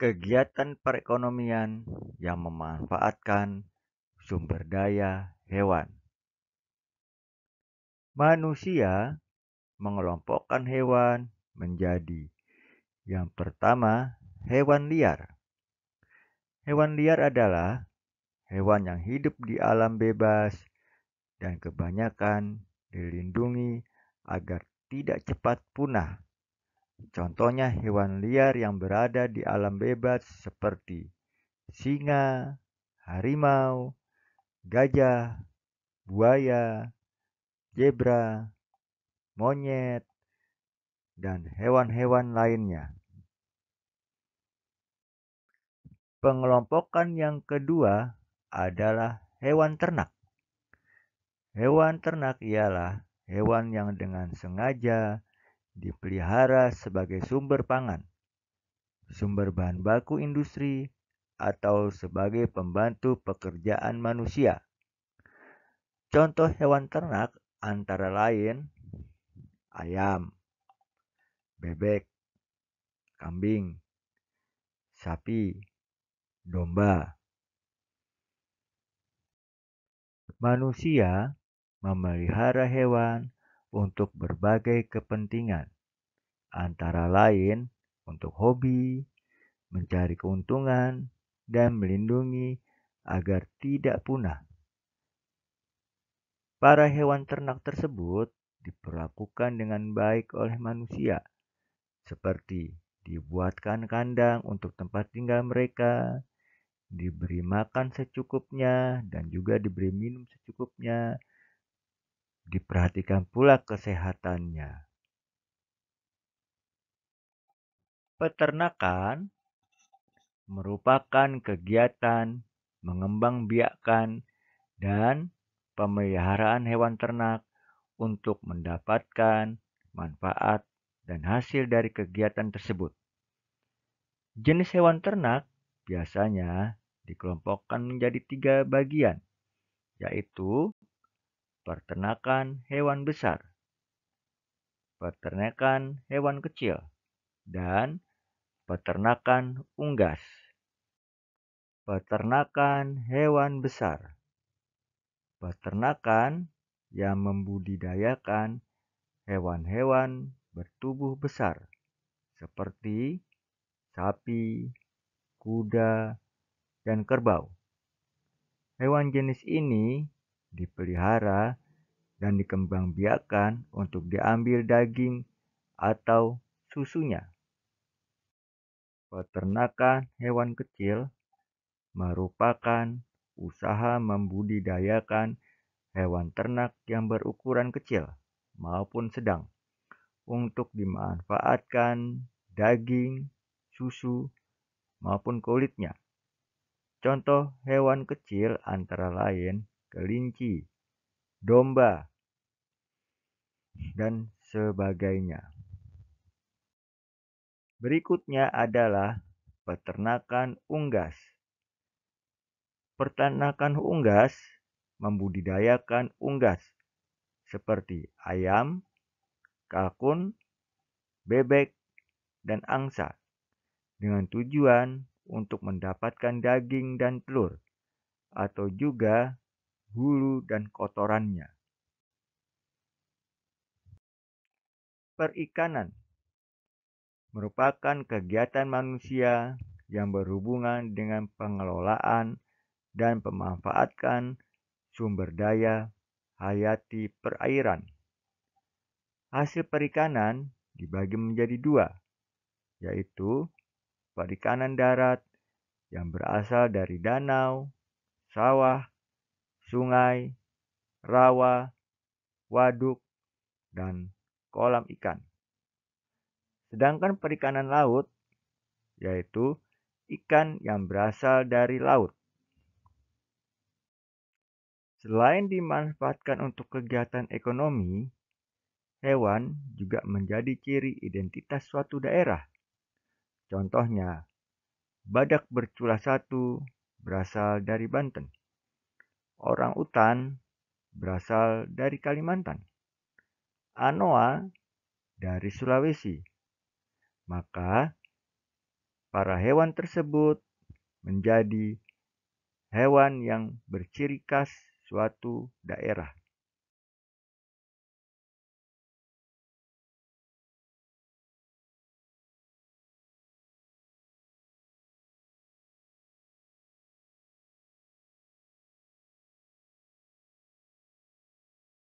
Kegiatan perekonomian yang memanfaatkan sumber daya hewan. Manusia mengelompokkan hewan menjadi yang pertama, hewan liar. Hewan liar adalah hewan yang hidup di alam bebas dan kebanyakan dilindungi agar tidak cepat punah. Contohnya hewan liar yang berada di alam bebas seperti singa, harimau, gajah, buaya, zebra, monyet, dan hewan-hewan lainnya. Pengelompokan yang kedua adalah hewan ternak. Hewan ternak ialah hewan yang dengan sengaja dipelihara sebagai sumber pangan, sumber bahan baku industri, atau sebagai pembantu pekerjaan manusia. Contoh hewan ternak antara lain ayam, bebek, kambing, sapi, domba. Manusia memelihara hewan untuk berbagai kepentingan, antara lain untuk hobi, mencari keuntungan, dan melindungi agar tidak punah. Para hewan ternak tersebut diperlakukan dengan baik oleh manusia, seperti dibuatkan kandang untuk tempat tinggal mereka, diberi makan secukupnya, dan juga diberi minum secukupnya. Diperhatikan pula kesehatannya. Peternakan merupakan kegiatan mengembangbiakkan dan pemeliharaan hewan ternak untuk mendapatkan manfaat dan hasil dari kegiatan tersebut. Jenis hewan ternak biasanya dikelompokkan menjadi 3 bagian, yaitu peternakan hewan besar, peternakan hewan kecil, dan peternakan unggas. Peternakan hewan besar. Peternakan yang membudidayakan hewan-hewan bertubuh besar seperti sapi, kuda, dan kerbau. Hewan jenis ini dipelihara dan dikembangbiakkan untuk diambil daging atau susunya. Peternakan hewan kecil merupakan usaha membudidayakan hewan ternak yang berukuran kecil maupun sedang untuk dimanfaatkan daging, susu, maupun kulitnya. Contoh hewan kecil antara lain kelinci, domba, dan sebagainya. Berikutnya adalah peternakan unggas. Peternakan unggas membudidayakan unggas seperti ayam, kalkun, bebek, dan angsa dengan tujuan untuk mendapatkan daging dan telur atau juga bulu dan kotorannya. Perikanan merupakan kegiatan manusia yang berhubungan dengan pengelolaan dan pemanfaatan sumber daya hayati perairan. Hasil perikanan dibagi menjadi 2, yaitu perikanan darat yang berasal dari danau, sawah, sungai, rawa, waduk, dan kolam ikan. Sedangkan perikanan laut yaitu ikan yang berasal dari laut. Selain dimanfaatkan untuk kegiatan ekonomi, hewan juga menjadi ciri identitas suatu daerah. Contohnya, badak bercula 1 berasal dari Banten. Orang utan berasal dari Kalimantan. Anoa dari Sulawesi. Maka, para hewan tersebut menjadi hewan yang berciri khas suatu daerah.